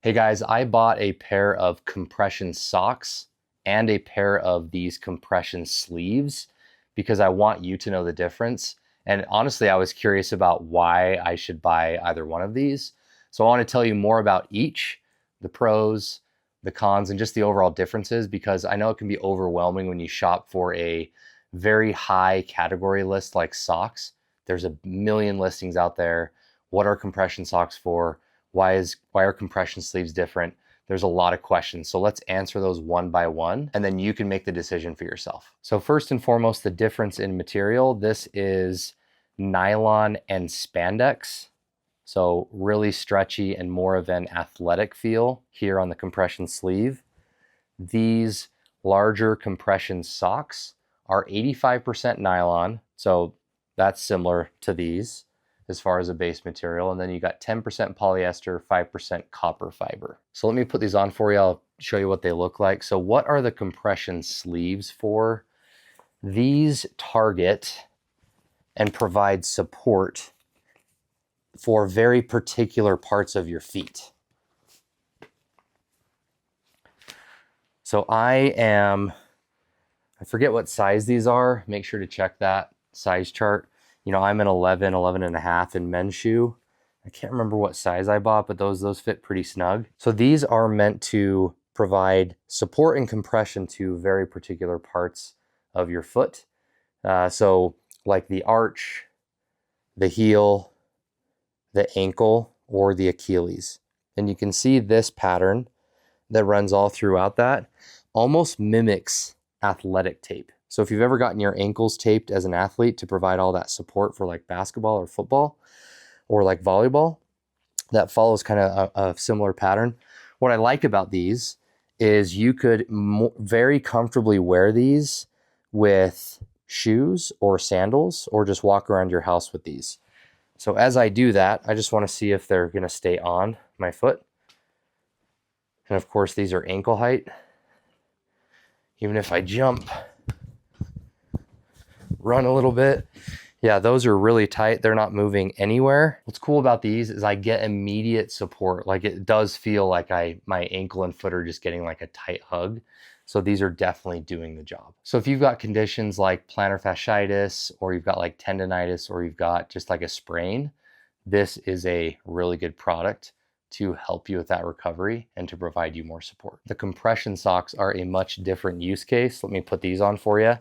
Hey guys, I bought a pair of compression socks and a pair of these compression sleeves because I want you to know the difference. And honestly, I was curious about why I should buy either one of these. So I want to tell you more about each, the pros, the cons, and just the overall differences, because I know it can be overwhelming when you shop for a very high category list like socks. There's a million listings out there. What are compression socks for? Why are compression sleeves different? There's a lot of questions. So let's answer those one by one, and then you can make the decision for yourself. So first and foremost, the difference in material. This is nylon and spandex. So really stretchy and more of an athletic feel here on the compression sleeve. These larger compression socks are 85% nylon. So that's similar to these as far as a base material. And then you got 10% polyester, 5% copper fiber. So let me put these on for you. I'll show you what they look like. So what are the compression sleeves for? These target and provide support for very particular parts of your feet. So I forget what size these are. Make sure to check that size chart. You know, I'm an 11 and a half in men's shoe. I can't remember what size I bought, but those fit pretty snug. So these are meant to provide support and compression to very particular parts of your foot. So like the arch, the heel, the ankle, or the Achilles. And you can see this pattern that runs all throughout that almost mimics athletic tape. So if you've ever gotten your ankles taped as an athlete to provide all that support for like basketball or football or like volleyball, that follows kind of a similar pattern. What I like about these is you could very comfortably wear these with shoes or sandals, or just walk around your house with these. So as I do that, I just want to see if they're going to stay on my foot. And of course, these are ankle height. Even if I jump, run a little bit, yeah, those are really tight. They're not moving anywhere. What's cool about these is I get immediate support. Like it does feel like my ankle and foot are just getting like a tight hug. So these are definitely doing the job. So if you've got conditions like plantar fasciitis, or you've got like tendonitis, or you've got just like a sprain, this is a really good product to help you with that recovery and to provide you more support. The compression socks are a much different use case. Let me put these on for you.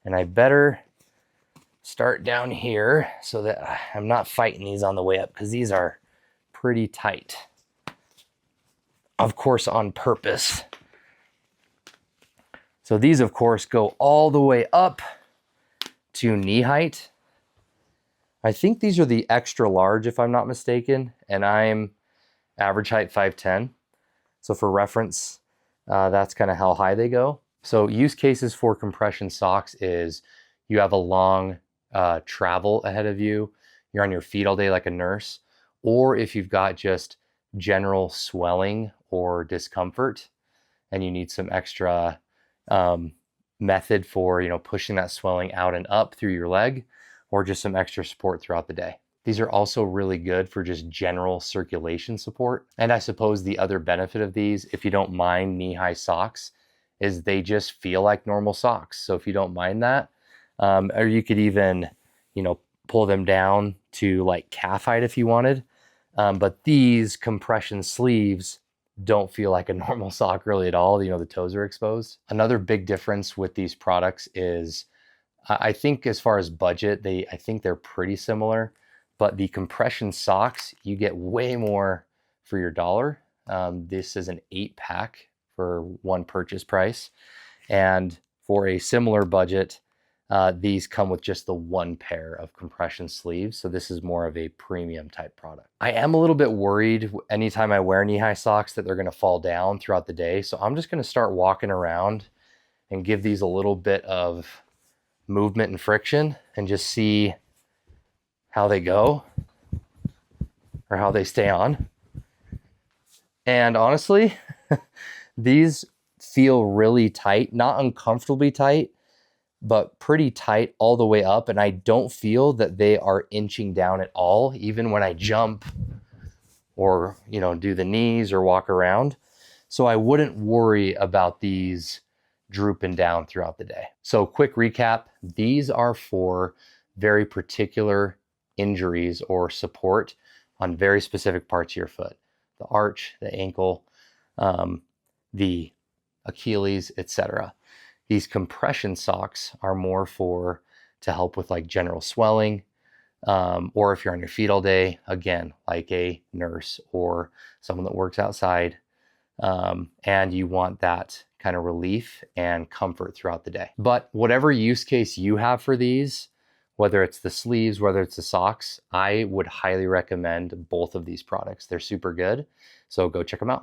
And I better start down here so that I'm not fighting these on the way up, because these are pretty tight. Of course, on purpose. So these, of course, go all the way up to knee height. I think these are the extra large, if I'm not mistaken, and I'm average height 5'10". So for reference, that's kind of how high they go. So use cases for compression socks is you have a long travel ahead of you, you're on your feet all day like a nurse, or if you've got just general swelling or discomfort and you need some extra method for, you know, pushing that swelling out and up through your leg, or just some extra support throughout the day. These are also really good for just general circulation support. And I suppose the other benefit of these, if you don't mind knee-high socks, is they just feel like normal socks. So if you don't mind that, or you could even, you know, pull them down to like calf height if you wanted. But these compression sleeves don't feel like a normal sock really at all. You know, the toes are exposed. Another big difference with these products is, I think as far as budget, I think they're pretty similar, but the compression socks, you get way more for your dollar. This is an 8-pack for one purchase price. And for a similar budget, these come with just the one pair of compression sleeves. So this is more of a premium type product. I am a little bit worried anytime I wear knee-high socks that they're going to fall down throughout the day. So I'm just going to start walking around and give these a little bit of movement and friction and just see how they go or how they stay on. And honestly, these feel really tight, not uncomfortably tight, but pretty tight all the way up. And I don't feel that they are inching down at all. Even when I jump, or, you know, do the knees or walk around. So I wouldn't worry about these drooping down throughout the day. So quick recap, these are for very particular injuries or support on very specific parts of your foot. The arch, the ankle, the Achilles, etc. These compression socks are more to help with like general swelling, or if you're on your feet all day, again, like a nurse or someone that works outside, and you want that kind of relief and comfort throughout the day. But whatever use case you have for these, whether it's the sleeves, whether it's the socks, I would highly recommend both of these products. They're super good, so go check them out.